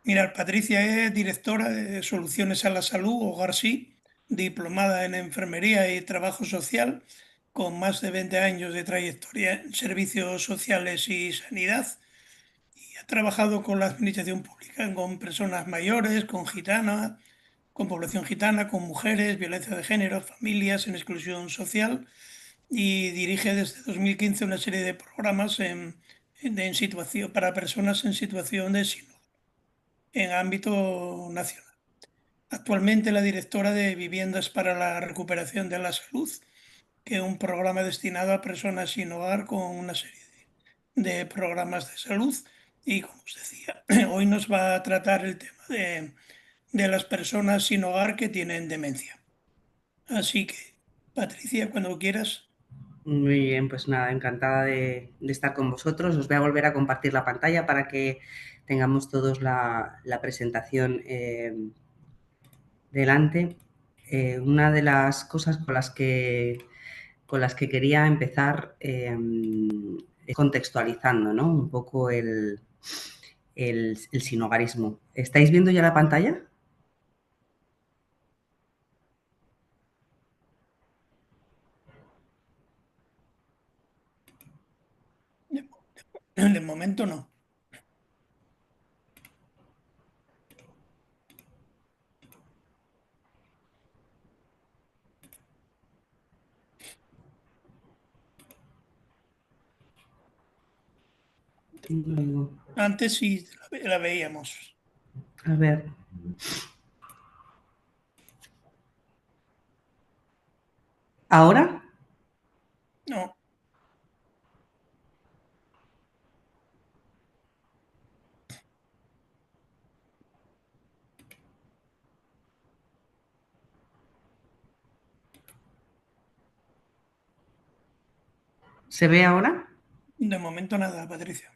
Mira, Patricia es directora de Soluciones a la Salud, Hogar Sí, diplomada en Enfermería y Trabajo Social, con más de 20 años de trayectoria en servicios sociales y sanidad. Y ha trabajado con la administración pública, con personas mayores, con gitanas, con población gitana, con mujeres, violencia de género, familias en exclusión social y dirige desde 2015 una serie de programas en situación, para personas en situación de síndrome en ámbito nacional. Actualmente la directora de Viviendas para la Recuperación de la Salud, que es un programa destinado a personas sin hogar con una serie de programas de salud. Y como os decía, hoy nos va a tratar el tema de las personas sin hogar que tienen demencia. Así que, Patricia, cuando quieras. Muy bien, pues nada, encantada de estar con vosotros. Os voy a volver a compartir la pantalla para que tengamos todos la presentación delante. Una de las cosas con las que quería empezar es contextualizando, ¿no? Un poco el sinhogarismo. ¿Estáis viendo ya la pantalla? De momento no. Antes sí la veíamos. A ver. ¿Ahora? No, ¿Se ve ahora? de momento nada, Patricia.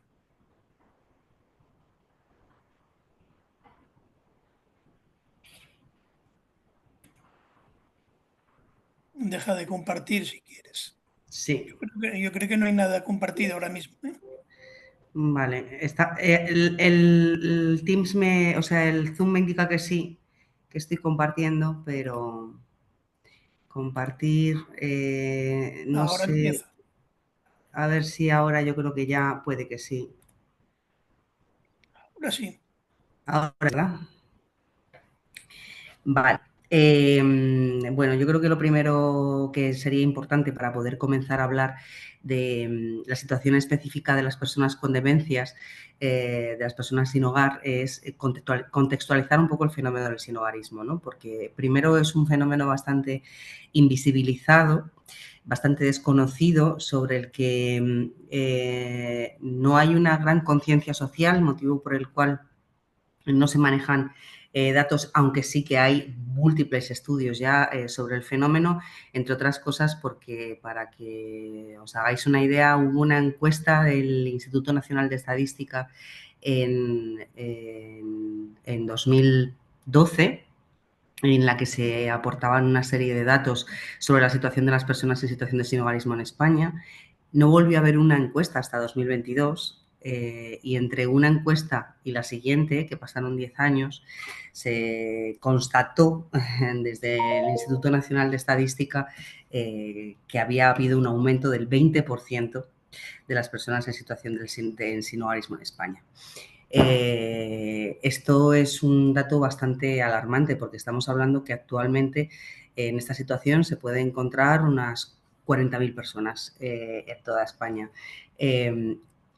Deja de compartir si quieres. Sí. Yo creo que no hay nada compartido ahora mismo, ¿eh? Vale. Está, el Teams o sea, el Zoom me indica que sí, que estoy compartiendo, pero compartir, no Ahora sé, empieza. a ver si ahora yo creo que ya puede que sí. Ahora sí. Ahora, ¿verdad? Vale. Bueno, yo creo que lo primero que sería importante para poder comenzar a hablar de la situación específica de las personas con demencias, de las personas sin hogar, es contextualizar un poco el fenómeno del sinhogarismo, ¿no? Porque primero es un fenómeno bastante invisibilizado, bastante desconocido, sobre el que no hay una gran conciencia social, motivo por el cual no se manejan datos, aunque sí que hay múltiples estudios ya sobre el fenómeno, entre otras cosas porque, para que os hagáis una idea, hubo una encuesta del Instituto Nacional de Estadística en 2012 en la que se aportaban una serie de datos sobre la situación de las personas en situación de sinhogarismo en España. No volvió a haber una encuesta hasta 2022 y entre una encuesta y la siguiente, que pasaron 10 años, se constató desde el Instituto Nacional de Estadística que había habido un aumento del 20% de las personas en situación de sinhogarismo en España. Esto es un dato bastante alarmante porque estamos hablando que actualmente en esta situación se puede encontrar unas 40.000 personas en toda España.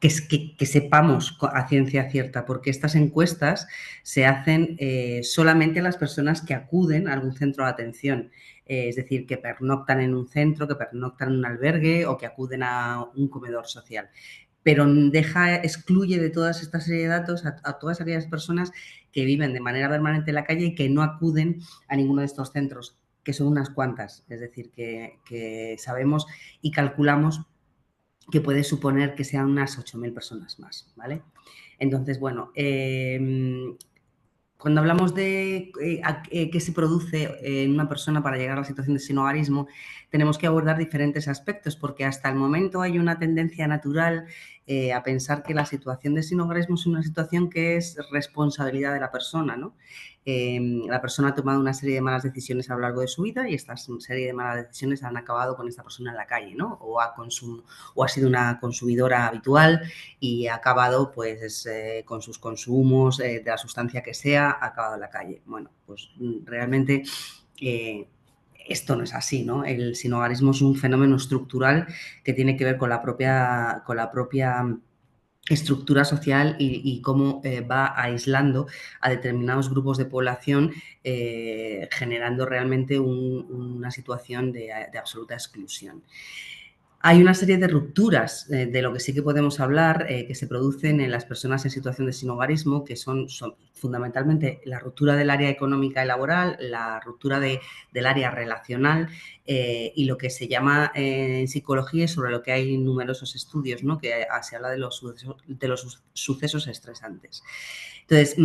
Que sepamos a ciencia cierta, porque estas encuestas se hacen solamente a las personas que acuden a algún centro de atención, es decir, que pernoctan en un centro, que pernoctan en un albergue o que acuden a un comedor social, pero excluye de todas esta serie de datos a todas aquellas personas que viven de manera permanente en la calle y que no acuden a ninguno de estos centros, que son unas cuantas, es decir, que sabemos y calculamos que puede suponer que sean unas 8.000 personas más, ¿vale? Entonces, bueno, cuando hablamos de qué se produce en una persona para llegar a la situación de sinhogarismo, tenemos que abordar diferentes aspectos, porque hasta el momento hay una tendencia natural a pensar que la situación de sinhogarismo es una situación que es responsabilidad de la persona, ¿no? La persona ha tomado una serie de malas decisiones a lo largo de su vida y esta serie de malas decisiones han acabado con esta persona en la calle, ¿no? O ha sido una consumidora habitual y ha acabado pues con sus consumos de la sustancia que sea, ha acabado en la calle. Bueno, pues realmente esto no es así, ¿no? El sinhogarismo es un fenómeno estructural que tiene que ver con la propia estructura social y cómo va aislando a determinados grupos de población, generando realmente una situación de absoluta exclusión. Hay una serie de rupturas de lo que sí que podemos hablar que se producen en las personas en situación de sinhogarismo, que son fundamentalmente la ruptura del área económica y laboral, la ruptura del área relacional y lo que se llama en psicología, sobre lo que hay numerosos estudios, ¿no? Que se habla de los sucesos estresantes. Entonces,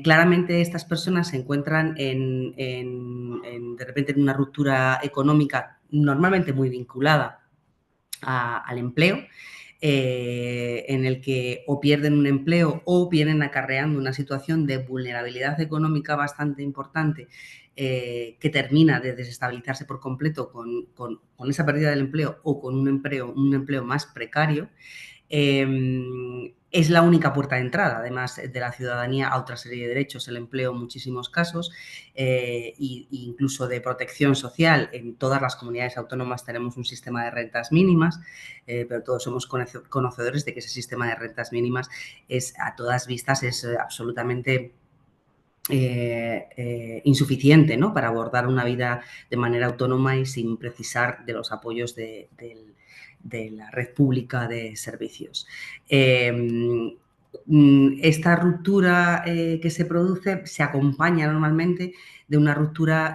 claramente estas personas se encuentran de repente en una ruptura económica normalmente muy vinculada al empleo, en el que o pierden un empleo o vienen acarreando una situación de vulnerabilidad económica bastante importante que termina de desestabilizarse por completo con esa pérdida del empleo o con un empleo más precario. Es la única puerta de entrada, además de la ciudadanía, a otra serie de derechos, el empleo en muchísimos casos, e incluso de protección social. En todas las comunidades autónomas tenemos un sistema de rentas mínimas, pero todos somos conocedores de que ese sistema de rentas mínimas a todas vistas es absolutamente insuficiente, ¿no? Para abordar una vida de manera autónoma y sin precisar de los apoyos de la red pública de servicios. Esta ruptura que se produce se acompaña normalmente de una ruptura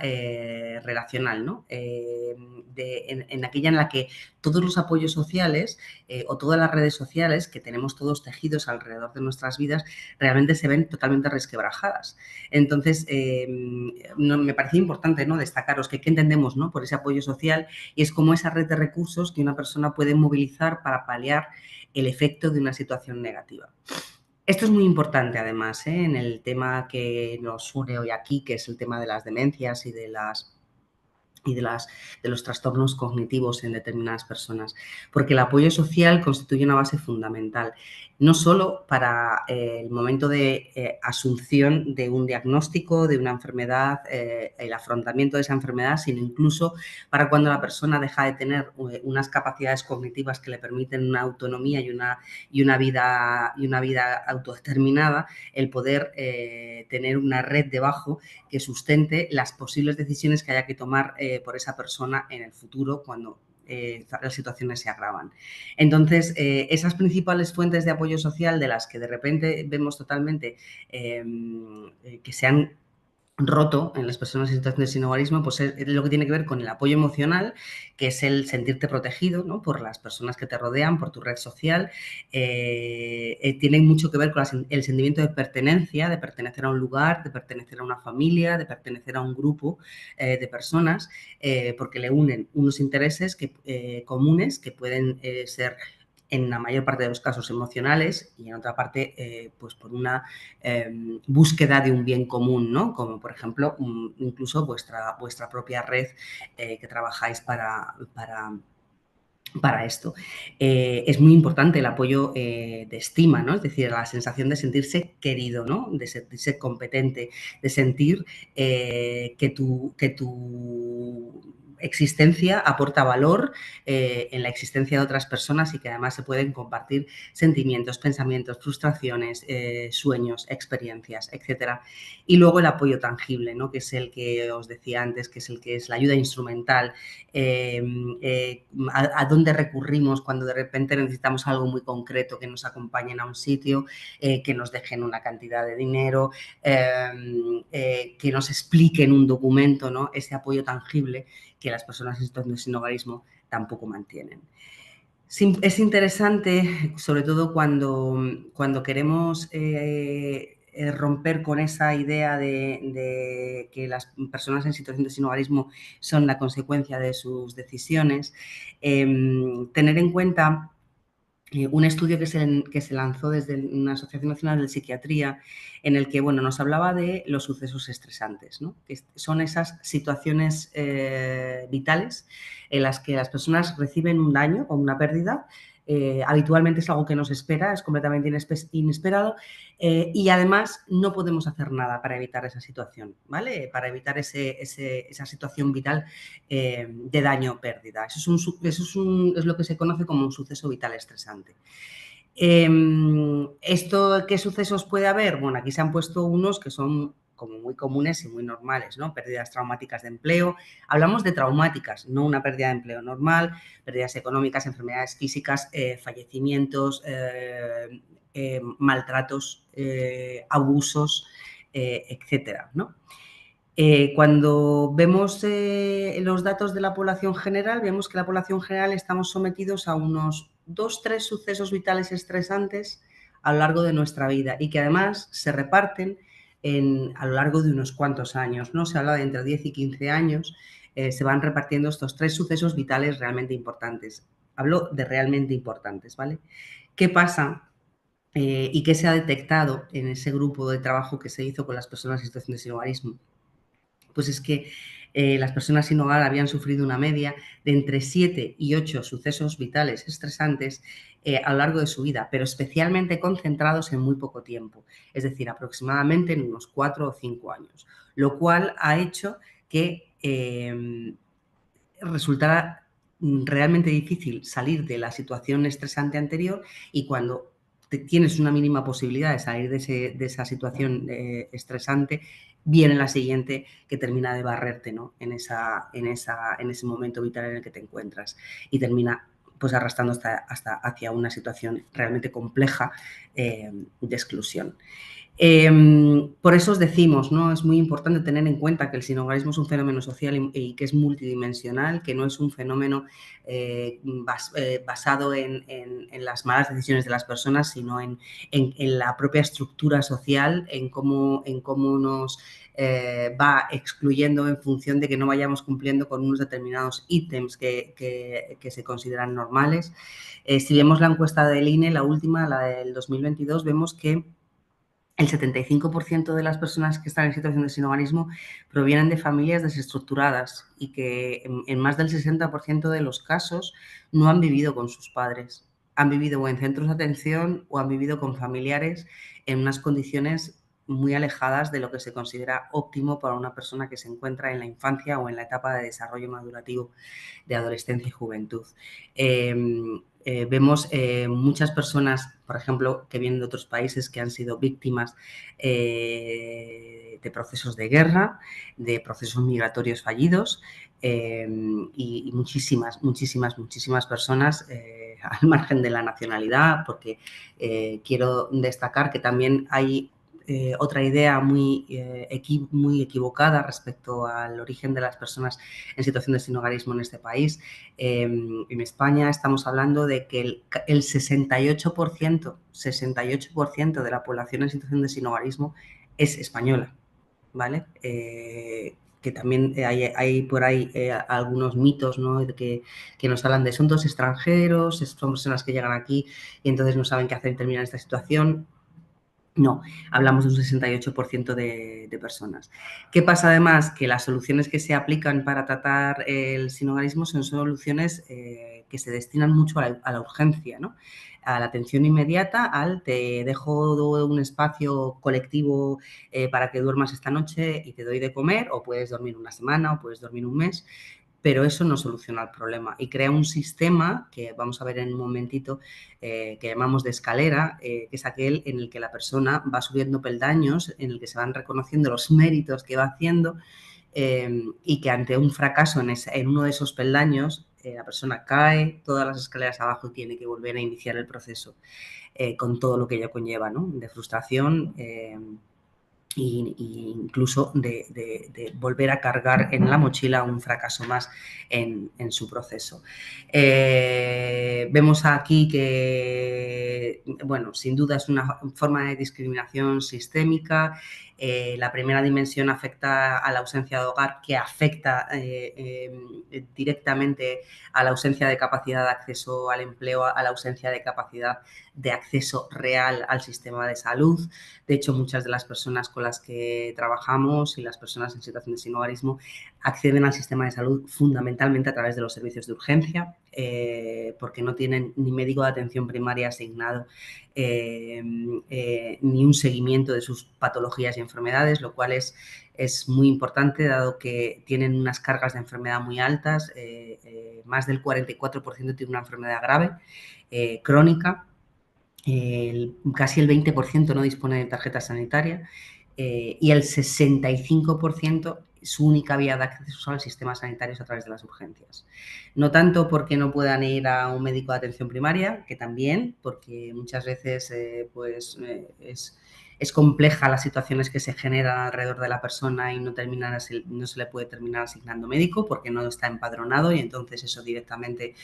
relacional, ¿no? En aquella en la que todos los apoyos sociales o todas las redes sociales que tenemos todos tejidos alrededor de nuestras vidas realmente se ven totalmente resquebrajadas. Entonces, me parecía importante, ¿no? Destacaros que qué entendemos, ¿no? Por ese apoyo social, y es como esa red de recursos que una persona puede movilizar para paliar el efecto de una situación negativa. Esto es muy importante, además, en el tema que nos une hoy aquí, que es el tema de las demencias y de los trastornos cognitivos en determinadas personas, porque el apoyo social constituye una base fundamental, no solo para el momento de asunción de un diagnóstico, de una enfermedad, el afrontamiento de esa enfermedad, sino incluso para cuando la persona deja de tener unas capacidades cognitivas que le permiten una autonomía y una vida autodeterminada, el poder tener una red debajo que sustente las posibles decisiones que haya que tomar por esa persona en el futuro cuando las situaciones se agravan. Entonces, esas principales fuentes de apoyo social de las que de repente vemos totalmente que se han roto en las personas en situación de sinhogarismo, pues es lo que tiene que ver con el apoyo emocional, que es el sentirte protegido, ¿no? Por las personas que te rodean, por tu red social. Tiene mucho que ver con el sentimiento de pertenencia, de pertenecer a un lugar, de pertenecer a una familia, de pertenecer a un grupo de personas, porque le unen unos intereses comunes que pueden ser en la mayor parte de los casos emocionales y en otra parte pues por una búsqueda de un bien común, ¿no? Como por ejemplo incluso vuestra propia red que trabajáis para esto. Es muy importante el apoyo de estima, ¿no? Es decir, la sensación de sentirse querido, ¿no? De sentirse competente, de sentir que tu existencia aporta valor en la existencia de otras personas y que además se pueden compartir sentimientos, pensamientos, frustraciones, sueños, experiencias, etcétera. Y luego el apoyo tangible, ¿no? Que es el que os decía antes, que es la ayuda instrumental, a dónde recurrimos cuando de repente necesitamos algo muy concreto, que nos acompañen a un sitio, que nos dejen una cantidad de dinero, que nos expliquen un documento, ¿no? Ese apoyo tangible que las personas en situación de sinhogarismo tampoco mantienen. Es interesante, sobre todo cuando queremos romper con esa idea de que las personas en situación de sinhogarismo son la consecuencia de sus decisiones, tener en cuenta un estudio que se lanzó desde una Asociación Nacional de Psiquiatría en el que, bueno, nos hablaba de los sucesos estresantes, ¿no? Que son esas situaciones vitales en las que las personas reciben un daño o una pérdida. Habitualmente es algo que nos espera, es completamente inesperado, y además no podemos hacer nada para evitar esa situación, ¿vale? Para evitar esa situación vital de daño o pérdida. Es lo que se conoce como un suceso vital estresante. ¿Qué sucesos puede haber? Bueno, aquí se han puesto unos que son como muy comunes y muy normales, ¿no? Pérdidas traumáticas de empleo. Hablamos de traumáticas, no una pérdida de empleo normal, pérdidas económicas, enfermedades físicas, fallecimientos, maltratos, abusos, etcétera, ¿no? Cuando vemos los datos de la población general, vemos que la población general estamos sometidos a unos 2-3 sucesos vitales estresantes a lo largo de nuestra vida y que además se reparten a lo largo de unos cuantos años, ¿no? Se habla de entre 10 y 15 años, se van repartiendo estos 3 sucesos vitales realmente importantes. Hablo de realmente importantes, ¿vale? ¿Qué pasa? ¿Y qué se ha detectado en ese grupo de trabajo que se hizo con las personas en situación de sinhogarismo? Pues es que las personas sin hogar habían sufrido una media de entre 7 y 8 sucesos vitales estresantes a lo largo de su vida, pero especialmente concentrados en muy poco tiempo, es decir, aproximadamente en unos 4 o 5 años, lo cual ha hecho que resultara realmente difícil salir de la situación estresante anterior y cuando tienes una mínima posibilidad de salir de esa situación estresante, viene la siguiente que termina de barrerte, ¿no? en ese momento vital en el que te encuentras y termina pues arrastrando hasta hacia una situación realmente compleja de exclusión. Por eso os decimos, ¿no? Es muy importante tener en cuenta que el sinhogarismo es un fenómeno social y que es multidimensional, que no es un fenómeno basado en las malas decisiones de las personas, sino en la propia estructura social, en cómo nos va excluyendo en función de que no vayamos cumpliendo con unos determinados ítems que se consideran normales. Si vemos la encuesta del INE, la última, la del 2022, vemos que el 75% de las personas que están en situación de sinhogarismo provienen de familias desestructuradas y que en más del 60% de los casos no han vivido con sus padres. Han vivido o en centros de atención o han vivido con familiares en unas condiciones muy alejadas de lo que se considera óptimo para una persona que se encuentra en la infancia o en la etapa de desarrollo madurativo de adolescencia y juventud. Vemos muchas personas, por ejemplo, que vienen de otros países que han sido víctimas de procesos de guerra, de procesos migratorios fallidos y muchísimas personas al margen de la nacionalidad, porque quiero destacar que también hay otra idea muy equivocada respecto al origen de las personas en situación de sinhogarismo en este país. En España estamos hablando de que el 68% de la población en situación de sinhogarismo es española, ¿vale? Que también hay por ahí algunos mitos, ¿no? que nos hablan de son todos extranjeros, son personas que llegan aquí y entonces no saben qué hacer y terminan esta situación. No, hablamos de un 68% de personas. ¿Qué pasa además? Que las soluciones que se aplican para tratar el sinhogarismo son soluciones que se destinan mucho a la urgencia, ¿no? A la atención inmediata, te dejo un espacio colectivo para que duermas esta noche y te doy de comer, o puedes dormir una semana o puedes dormir un mes, pero eso no soluciona el problema y crea un sistema que vamos a ver en un momentito que llamamos de escalera, que es aquel en el que la persona va subiendo peldaños, en el que se van reconociendo los méritos que va haciendo y que ante un fracaso en uno de esos peldaños la persona cae todas las escaleras abajo y tiene que volver a iniciar el proceso con todo lo que ello conlleva, ¿no? De frustración incluso de volver a cargar en la mochila un fracaso más en su proceso. Vemos aquí que, bueno, sin duda es una forma de discriminación sistémica. La primera dimensión afecta a la ausencia de hogar, que afecta directamente a la ausencia de capacidad de acceso al empleo, a la ausencia de capacidad de acceso real al sistema de salud. De hecho, muchas de las personas con las que trabajamos y las personas en situación de sinhogarismo acceden al sistema de salud fundamentalmente a través de los servicios de urgencia, porque no tienen ni médico de atención primaria asignado, ni un seguimiento de sus patologías y enfermedades, lo cual es muy importante, dado que tienen unas cargas de enfermedad muy altas. Más del 44% tiene una enfermedad grave, crónica. Casi el 20% no dispone de tarjeta sanitaria, y el 65% su única vía de acceso al sistema sanitario es a través de las urgencias. No tanto porque no puedan ir a un médico de atención primaria, que también, porque muchas veces es compleja las situaciones que se generan alrededor de la persona y no se le puede terminar asignando médico porque no está empadronado, y entonces eso directamente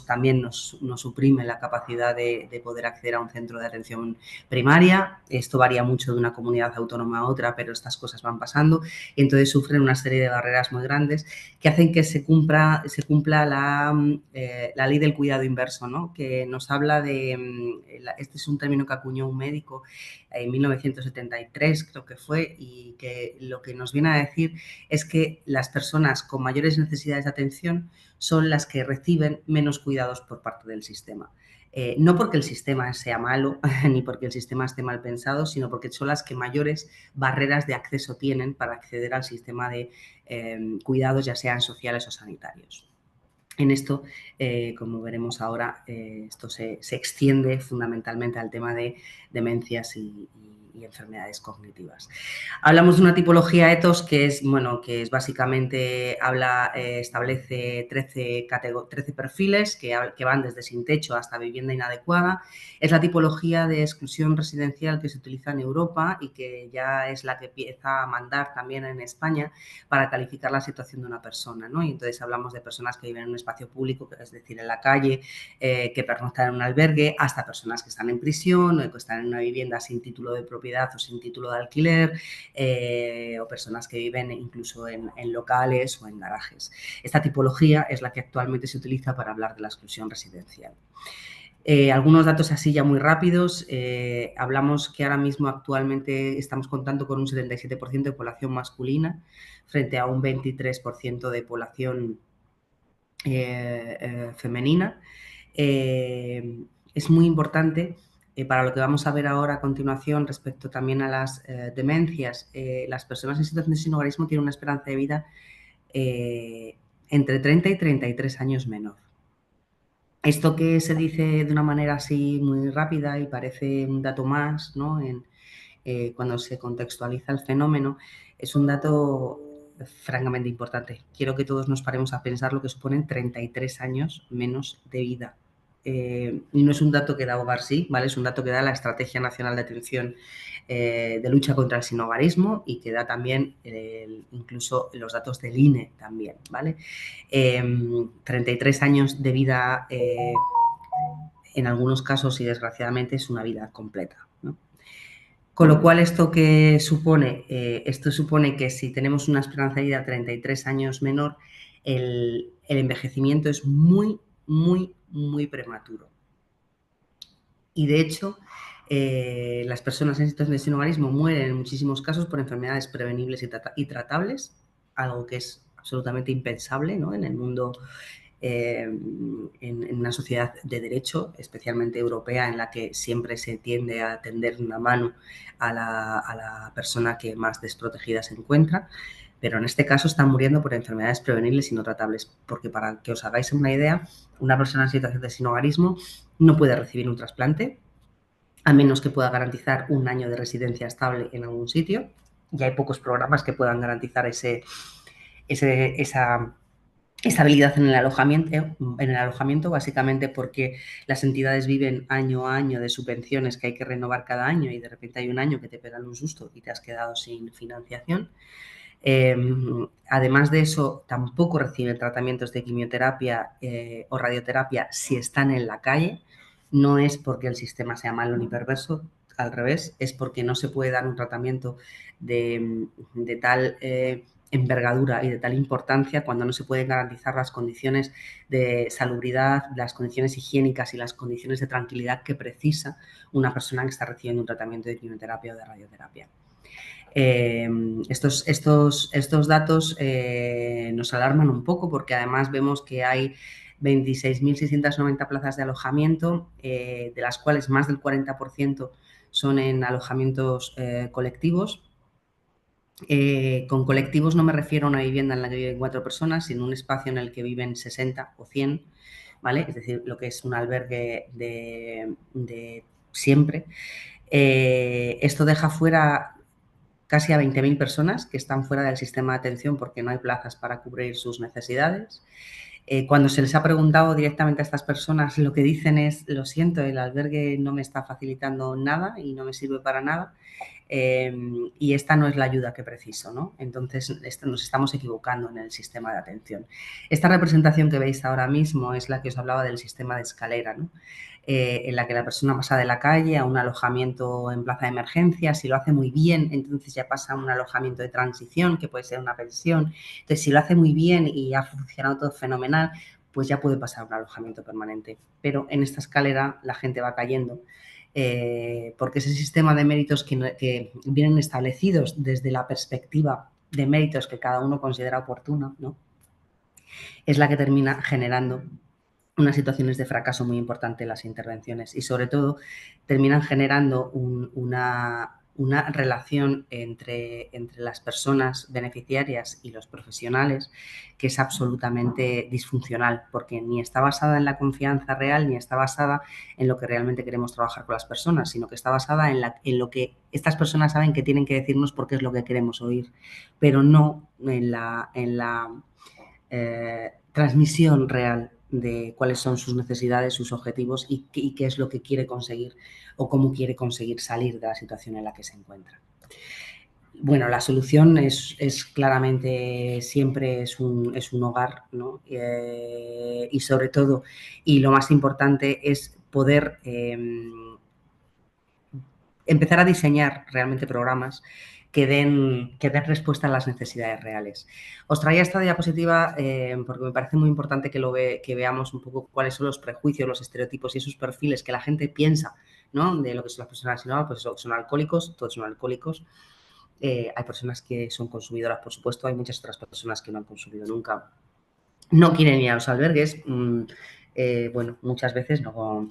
también nos suprime la capacidad de poder acceder a un centro de atención primaria. Esto varía mucho de una comunidad autónoma a otra, pero estas cosas van pasando, y entonces sufren una serie de barreras muy grandes que hacen que se cumpla la ley del cuidado inverso, ¿no? Que nos habla de, este es un término que acuñó un médico en 1973, creo que fue, y que lo que nos viene a decir es que las personas con mayores necesidades de atención son las que reciben menos cuidados por parte del sistema. No porque el sistema sea malo ni porque el sistema esté mal pensado, sino porque son las que mayores barreras de acceso tienen para acceder al sistema de cuidados, ya sean sociales o sanitarios. En esto, como veremos ahora, esto se extiende fundamentalmente al tema de demencias y enfermedades cognitivas. Hablamos de una tipología ethos que es básicamente, establece 13 perfiles que van desde sin techo hasta vivienda inadecuada. Es la tipología de exclusión residencial que se utiliza en Europa y que ya es la que empieza a mandar también en España para calificar la situación de una persona, ¿no? Y entonces hablamos de personas que viven en un espacio público, es decir, en la calle, que pernoctan en un albergue, hasta personas que están en prisión o que están en una vivienda sin título de propiedad o sin título de alquiler, o personas que viven incluso en locales o en garajes. Esta tipología es la que actualmente se utiliza para hablar de la exclusión residencial. Algunos datos así ya muy rápidos. Hablamos que ahora mismo actualmente estamos contando con un 77% de población masculina frente a un 23% de población femenina. Es muy importante para lo que vamos a ver ahora a continuación respecto también a las demencias. Las personas en situación de sinhogarismo tienen una esperanza de vida entre 30 y 33 años menor. Esto que se dice de una manera así muy rápida y parece un dato más, ¿no? Cuando se contextualiza el fenómeno, es un dato francamente importante. Quiero que todos nos paremos a pensar lo que suponen 33 años menos de vida. Y no es un dato que da García, ¿vale? Es un dato que da la Estrategia Nacional de Atención de Lucha contra el Sinhogarismo, y que da también incluso los datos del INE también, ¿vale? 33 años de vida, en algunos casos y desgraciadamente, es una vida completa, ¿no? Con lo cual, ¿esto qué supone? Esto supone que si tenemos una esperanza de vida 33 años menor, el envejecimiento es muy, muy, muy prematuro. Y de hecho, las personas en situación de sinhogarismo mueren en muchísimos casos por enfermedades prevenibles y tratables, algo que es absolutamente impensable, ¿no? En el mundo, en una sociedad de derecho, especialmente europea, en la que siempre se tiende a tender una mano a la persona que más desprotegida se encuentra. Pero en este caso están muriendo por enfermedades prevenibles y no tratables, porque para que os hagáis una idea, una persona en situación de sinhogarismo no puede recibir un trasplante, a menos que pueda garantizar un año de residencia estable en algún sitio, y hay pocos programas que puedan garantizar esa Estabilidad en el alojamiento básicamente porque las entidades viven año a año de subvenciones que hay que renovar cada año y de repente hay un año que te pegan un susto y te has quedado sin financiación. Además de eso, tampoco reciben tratamientos de quimioterapia o radioterapia si están en la calle. No es porque el sistema sea malo ni perverso, al revés, es porque no se puede dar un tratamiento de tal envergadura y de tal importancia cuando no se pueden garantizar las condiciones de salubridad, las condiciones higiénicas y las condiciones de tranquilidad que precisa una persona que está recibiendo un tratamiento de quimioterapia o de radioterapia. Estos datos nos alarman un poco porque además vemos que hay 26.690 plazas de alojamiento, de las cuales más del 40% son en alojamientos colectivos. Con colectivos no me refiero a una vivienda en la que viven 4 personas, sino un espacio en el que viven 60 o 100, ¿vale? Es decir, lo que es un albergue de siempre. Esto deja fuera casi a 20.000 personas que están fuera del sistema de atención porque no hay plazas para cubrir sus necesidades. Cuando se les ha preguntado directamente a estas personas, lo que dicen es, lo siento, el albergue no me está facilitando nada y no me sirve para nada. Y esta no es la ayuda que preciso, ¿no? Entonces, nos estamos equivocando en el sistema de atención. Esta representación que veis ahora mismo es la que os hablaba del sistema de escalera, ¿no? En la que la persona pasa de la calle a un alojamiento en plaza de emergencia. Si lo hace muy bien, entonces ya pasa a un alojamiento de transición, que puede ser una pensión. Entonces, si lo hace muy bien y ha funcionado todo fenomenal, pues ya puede pasar a un alojamiento permanente. Pero en esta escalera la gente va cayendo porque ese sistema de méritos que vienen establecidos desde la perspectiva de méritos que cada uno considera oportuno, ¿no? Es la que termina generando unas situaciones de fracaso muy importante en las intervenciones y sobre todo terminan generando una relación entre las personas beneficiarias y los profesionales que es absolutamente disfuncional porque ni está basada en la confianza real ni está basada en lo que realmente queremos trabajar con las personas, sino que está basada en lo que estas personas saben que tienen que decirnos porque es lo que queremos oír, pero no en la transmisión real de cuáles son sus necesidades, sus objetivos y qué es lo que quiere conseguir o cómo quiere conseguir salir de la situación en la que se encuentra. Bueno, la solución es claramente siempre es un hogar, ¿no? Y sobre todo, y lo más importante es poder empezar a diseñar realmente programas que den respuesta a las necesidades reales. Os traía esta diapositiva porque me parece muy importante que veamos un poco cuáles son los prejuicios, los estereotipos y esos perfiles que la gente piensa, ¿no? De lo que son las personas sin hogar, pues son alcohólicos, todos son alcohólicos. Hay personas que son consumidoras, por supuesto, hay muchas otras personas que no han consumido nunca. No quieren ir a los albergues, bueno, muchas veces no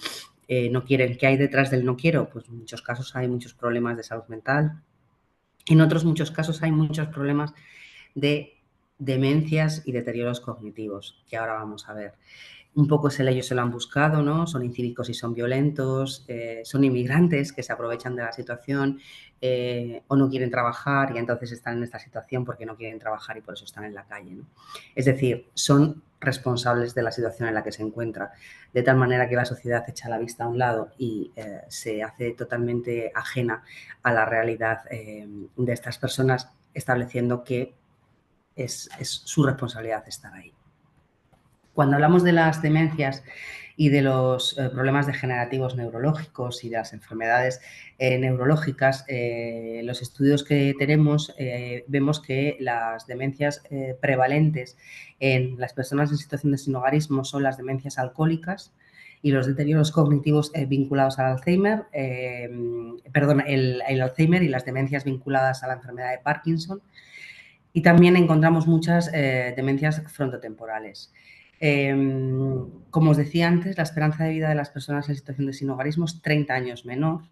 quieren. ¿Qué hay detrás del no quiero? Pues en muchos casos hay muchos problemas de salud mental. En otros muchos casos hay muchos problemas de demencias y deterioros cognitivos, que ahora vamos a ver. Un poco ellos se lo han buscado, ¿no? Son incívicos y son violentos, son inmigrantes que se aprovechan de la situación o no quieren trabajar y entonces están en esta situación porque no quieren trabajar y por eso están en la calle, ¿no? Es decir, son responsables de la situación en la que se encuentra, de tal manera que la sociedad echa la vista a un lado y se hace totalmente ajena a la realidad de estas personas, estableciendo que es su responsabilidad estar ahí. Cuando hablamos de las demencias y de los problemas degenerativos neurológicos y de las enfermedades neurológicas, los estudios que tenemos vemos que las demencias prevalentes en las personas en situación de sinhogarismo son las demencias alcohólicas y los deterioros cognitivos vinculados al Alzheimer, el Alzheimer y las demencias vinculadas a la enfermedad de Parkinson. Y también encontramos muchas demencias frontotemporales. Como os decía antes, la esperanza de vida de las personas en situación de sinhogarismo es 30 años menor,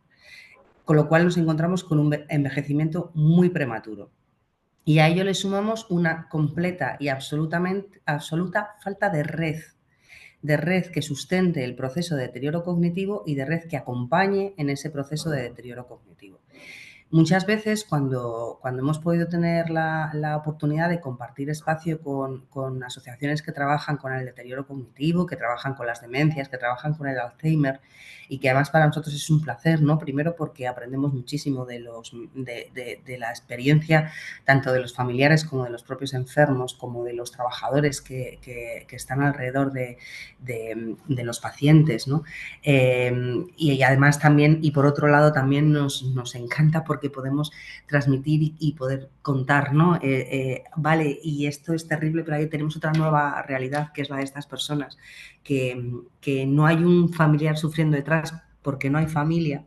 con lo cual nos encontramos con un envejecimiento muy prematuro. Y a ello le sumamos una completa y absoluta falta de red que sustente el proceso de deterioro cognitivo y de red que acompañe en ese proceso de deterioro cognitivo. Muchas veces cuando hemos podido tener la oportunidad de compartir espacio con asociaciones que trabajan con el deterioro cognitivo, que trabajan con las demencias, que trabajan con el Alzheimer, y que además para nosotros es un placer, ¿no? Primero porque aprendemos muchísimo de la experiencia tanto de los familiares como de los propios enfermos, como de los trabajadores que están alrededor de los pacientes, ¿no? Y además también, y por otro lado, también nos encanta porque podemos transmitir y poder contar, ¿no? Vale, y esto es terrible, pero ahí tenemos otra nueva realidad, que es la de estas personas, que no hay un familiar sufriendo detrás porque no hay familia,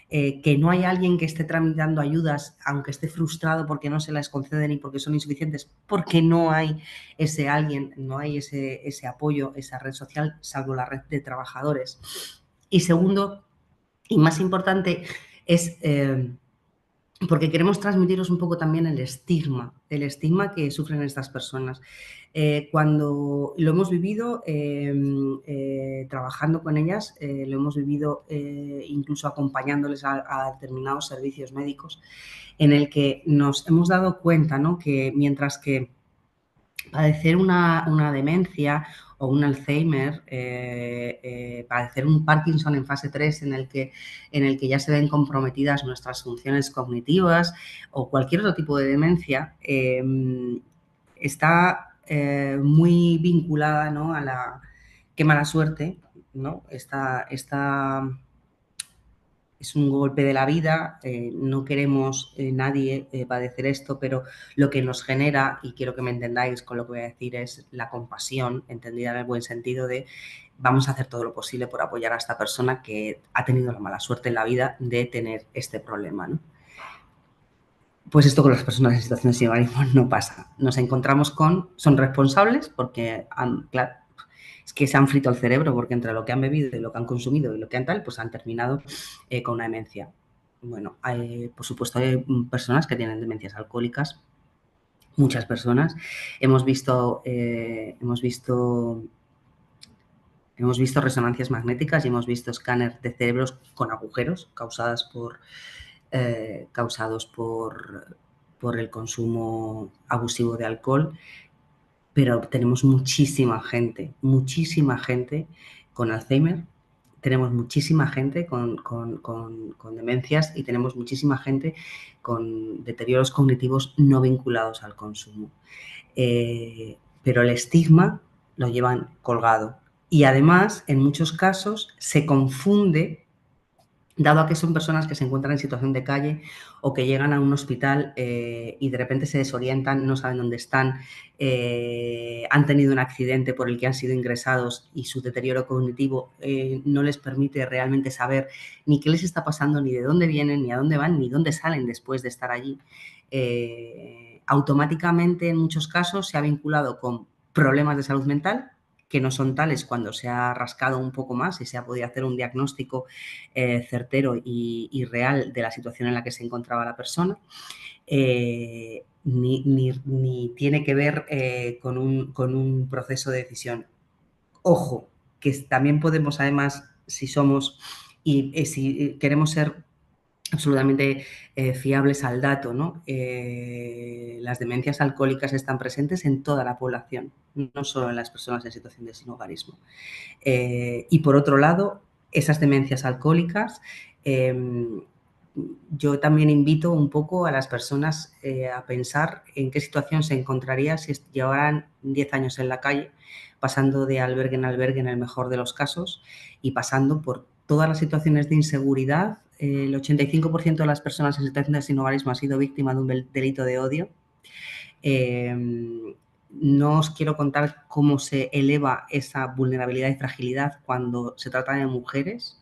que no hay alguien que esté tramitando ayudas, aunque esté frustrado porque no se las conceden y porque son insuficientes, porque no hay ese alguien, no hay ese apoyo, esa red social, salvo la red de trabajadores. Y segundo, y más importante, es porque queremos transmitiros un poco también el estigma que sufren estas personas. Cuando lo hemos vivido trabajando con ellas, lo hemos vivido incluso acompañándoles a determinados servicios médicos, en el que nos hemos dado cuenta, ¿no?, que mientras que padecer una demencia o un Alzheimer, padecer un Parkinson en fase 3 en el que ya se ven comprometidas nuestras funciones cognitivas, o cualquier otro tipo de demencia, está muy vinculada, ¿no?, a la qué mala suerte, ¿no? Es un golpe de la vida, no queremos nadie padecer esto, pero lo que nos genera, y quiero que me entendáis con lo que voy a decir, es la compasión, entendida en el buen sentido de vamos a hacer todo lo posible por apoyar a esta persona que ha tenido la mala suerte en la vida de tener este problema, ¿no? Pues esto con las personas en situación de sinhogarismo no pasa. Nos encontramos son responsables porque, claro, es que se han frito el cerebro porque entre lo que han bebido y lo que han consumido y lo que han tal, pues han terminado con una demencia. Bueno, por supuesto hay personas que tienen demencias alcohólicas, muchas personas. Hemos visto resonancias magnéticas y hemos visto escáneres de cerebros con agujeros causados por el consumo abusivo de alcohol, pero tenemos muchísima gente con Alzheimer, tenemos muchísima gente con demencias y tenemos muchísima gente con deterioros cognitivos no vinculados al consumo. Pero el estigma lo llevan colgado. Y además, en muchos casos, se confunde, dado a que son personas que se encuentran en situación de calle o que llegan a un hospital y de repente se desorientan, no saben dónde están, han tenido un accidente por el que han sido ingresados y su deterioro cognitivo no les permite realmente saber ni qué les está pasando, ni de dónde vienen, ni a dónde van, ni dónde salen después de estar allí. Automáticamente, en muchos casos, se ha vinculado con problemas de salud mental, que no son tales cuando se ha rascado un poco más y se ha podido hacer un diagnóstico certero y real de la situación en la que se encontraba la persona, ni tiene que ver con un proceso de decisión. Ojo, que también podemos, además, si queremos ser absolutamente fiables al dato, ¿no? Las demencias alcohólicas están presentes en toda la población, no solo en las personas en situación de sinhogarismo. Y por otro lado, esas demencias alcohólicas, yo también invito un poco a las personas a pensar en qué situación se encontraría si llevaran 10 años en la calle, pasando de albergue en albergue en el mejor de los casos y pasando por todas las situaciones de inseguridad. El 85% de las personas en situación de sinhogarismo ha sido víctima de un delito de odio. No os quiero contar cómo se eleva esa vulnerabilidad y fragilidad cuando se trata de mujeres.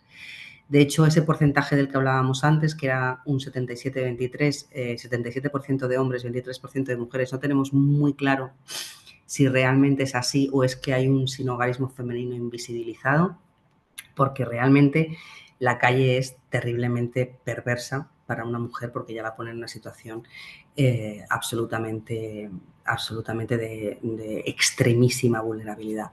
De hecho, ese porcentaje del que hablábamos antes, que era un 77-23, 77% de hombres, 23% de mujeres, no tenemos muy claro si realmente es así o es que hay un sinhogarismo femenino invisibilizado, porque realmente la calle es terriblemente perversa para una mujer porque ya la pone en una situación absolutamente de extremísima vulnerabilidad.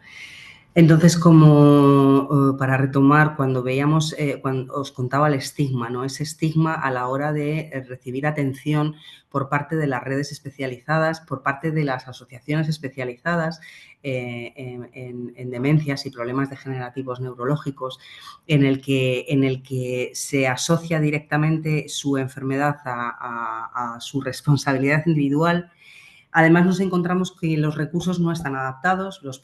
Entonces, como para retomar, cuando veíamos, cuando os contaba el estigma, ¿no? Ese estigma a la hora de recibir atención por parte de las redes especializadas, por parte de las asociaciones especializadas en demencias y problemas degenerativos neurológicos, en el que se asocia directamente su enfermedad a su responsabilidad individual. Además, nos encontramos que los recursos no están adaptados, los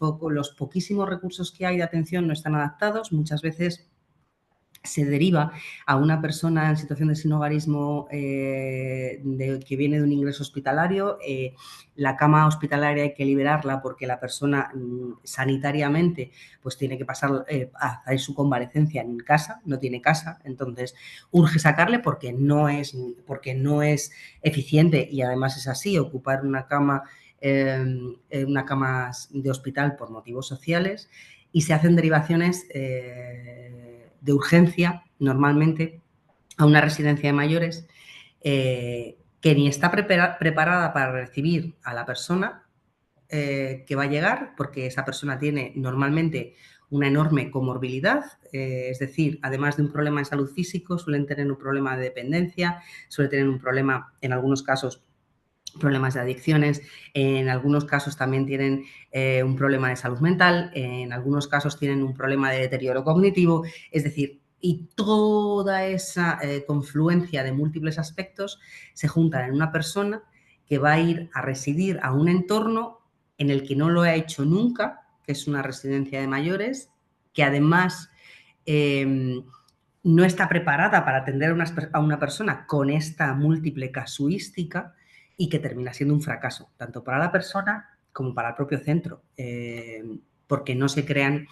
poquísimos recursos que hay de atención no están adaptados. Muchas veces se deriva a una persona en situación de sinhogarismo que viene de un ingreso hospitalario. La cama hospitalaria hay que liberarla porque la persona sanitariamente pues tiene que pasar a hacer su convalecencia en casa, no tiene casa, entonces urge sacarle porque no es eficiente, y además es así, ocupar una cama de hospital por motivos sociales, y se hacen derivaciones de urgencia, normalmente, a una residencia de mayores que ni está preparada para recibir a la persona que va a llegar, porque esa persona tiene normalmente una enorme comorbilidad, es decir, además de un problema de salud físico, suelen tener un problema de dependencia, suelen tener un problema, en algunos casos, problemas de adicciones, en algunos casos también tienen un problema de salud mental, en algunos casos tienen un problema de deterioro cognitivo, es decir, y toda esa confluencia de múltiples aspectos se juntan en una persona que va a ir a residir a un entorno en el que no lo ha hecho nunca, que es una residencia de mayores, que además no está preparada para atender a una persona con esta múltiple casuística, y que termina siendo un fracaso, tanto para la persona como para el propio centro, porque no se crean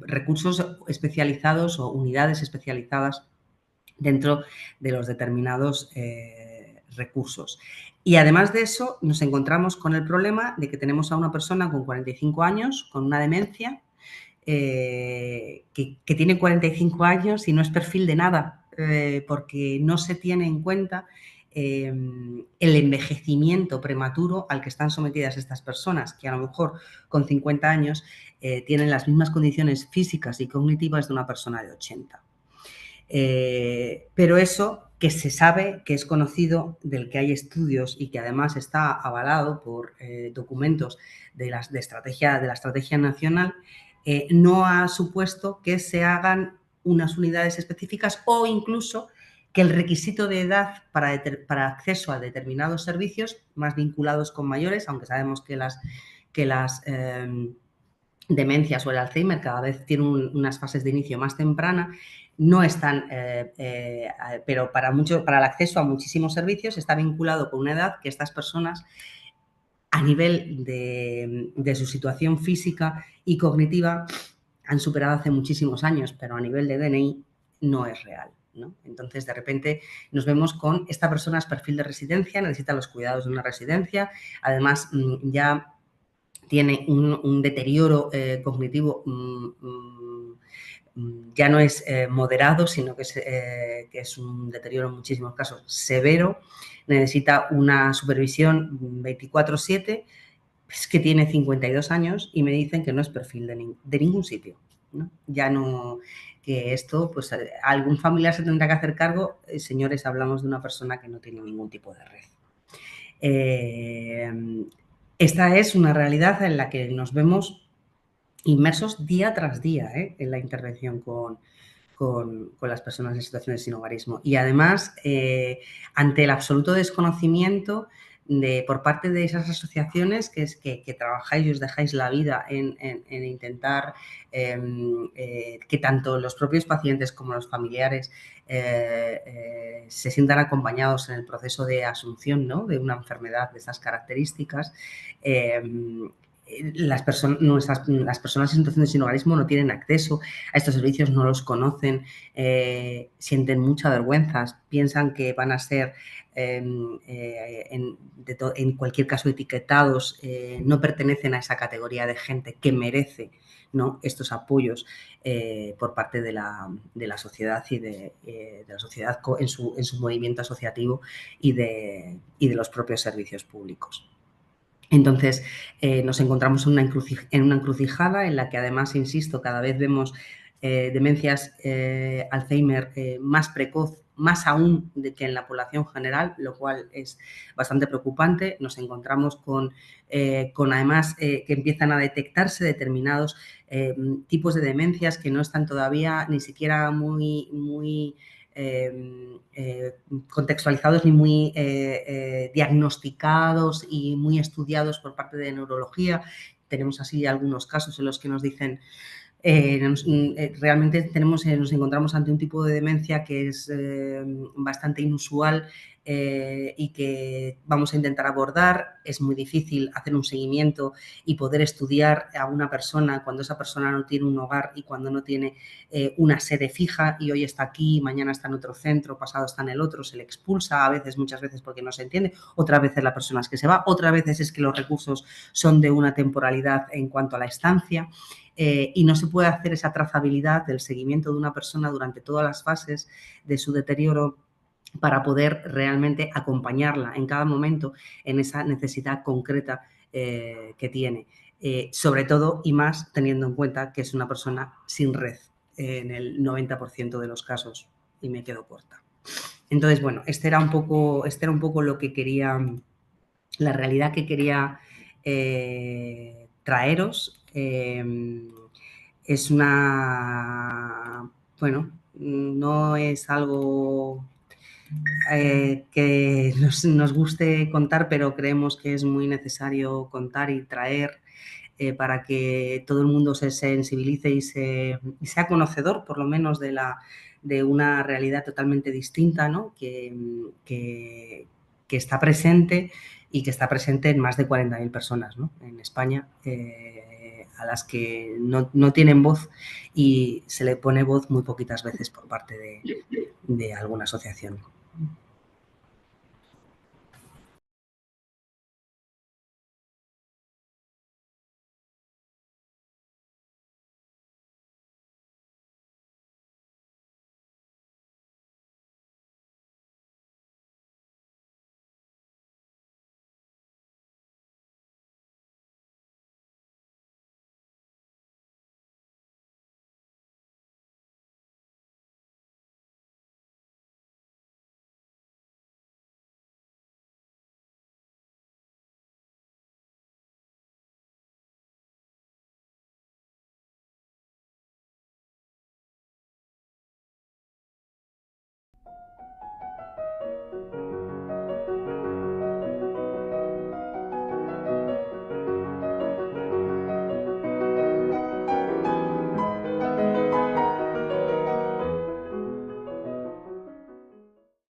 recursos especializados o unidades especializadas dentro de los determinados recursos. Y además de eso, nos encontramos con el problema de que tenemos a una persona con 45 años, con una demencia, que tiene 45 años y no es perfil de nada, porque no se tiene en cuenta el envejecimiento prematuro al que están sometidas estas personas, que a lo mejor con 50 años tienen las mismas condiciones físicas y cognitivas de una persona de 80. Pero eso que se sabe, que es conocido, del que hay estudios y que además está avalado por documentos de la estrategia nacional, no ha supuesto que se hagan unas unidades específicas, o incluso que el requisito de edad para acceso a determinados servicios más vinculados con mayores, aunque sabemos que las demencias o el Alzheimer cada vez tienen unas fases de inicio más temprana, no están, pero para el acceso a muchísimos servicios está vinculado con una edad que estas personas, a nivel de su situación física y cognitiva, han superado hace muchísimos años, pero a nivel de DNI no es real, ¿no? Entonces, de repente, nos vemos con esta persona es perfil de residencia, necesita los cuidados de una residencia, además ya tiene un deterioro cognitivo ya no es moderado, sino que es un deterioro en muchísimos casos severo, necesita una supervisión 24/7, es que tiene 52 años y me dicen que no es perfil de ningún sitio, ¿no? Ya no, que esto, pues algún familiar se tendrá que hacer cargo. Señores, hablamos de una persona que no tiene ningún tipo de red. Esta es una realidad en la que nos vemos inmersos día tras día en la intervención con las personas en situación de sinhogarismo. Y además, ante el absoluto desconocimiento por parte de esas asociaciones que trabajáis y os dejáis la vida en intentar que tanto los propios pacientes como los familiares se sientan acompañados en el proceso de asunción, ¿no?, de una enfermedad de esas características. Las personas en situación de sinhogarismo no tienen acceso a estos servicios, no los conocen, sienten mucha vergüenza, piensan que van a ser en cualquier caso etiquetados, no pertenecen a esa categoría de gente que merece, ¿no?, estos apoyos por parte de la sociedad y de la sociedad en su movimiento asociativo y de los propios servicios públicos. Entonces, nos encontramos en una encrucijada en la que además, insisto, cada vez vemos demencias Alzheimer más precoz, más aún que en la población general, lo cual es bastante preocupante. Nos encontramos con además que empiezan a detectarse determinados tipos de demencias que no están todavía ni siquiera muy contextualizados ni muy diagnosticados y muy estudiados por parte de neurología. Tenemos así algunos casos en los que nos dicen realmente nos encontramos ante un tipo de demencia que es bastante inusual y que vamos a intentar abordar. Es muy difícil hacer un seguimiento y poder estudiar a una persona cuando esa persona no tiene un hogar y cuando no tiene una sede fija y hoy está aquí, mañana está en otro centro, pasado está en el otro, se le expulsa muchas veces porque no se entiende, otras veces la persona es que se va, otras veces es que los recursos son de una temporalidad en cuanto a la estancia. Y no se puede hacer esa trazabilidad del seguimiento de una persona durante todas las fases de su deterioro para poder realmente acompañarla en cada momento en esa necesidad concreta que tiene. Sobre todo y más teniendo en cuenta que es una persona sin red en el 90% de los casos, y me quedo corta. Entonces, bueno, este era un poco lo que quería, la realidad que quería traeros. Es una, bueno, no es algo que nos guste contar, pero creemos que es muy necesario contar y traer para que todo el mundo se sensibilice y sea conocedor, por lo menos, de una realidad totalmente distinta, ¿no? que está presente y que está presente en más de 40.000 personas, ¿no? En España, a las que no tienen voz y se le pone voz muy poquitas veces por parte de alguna asociación.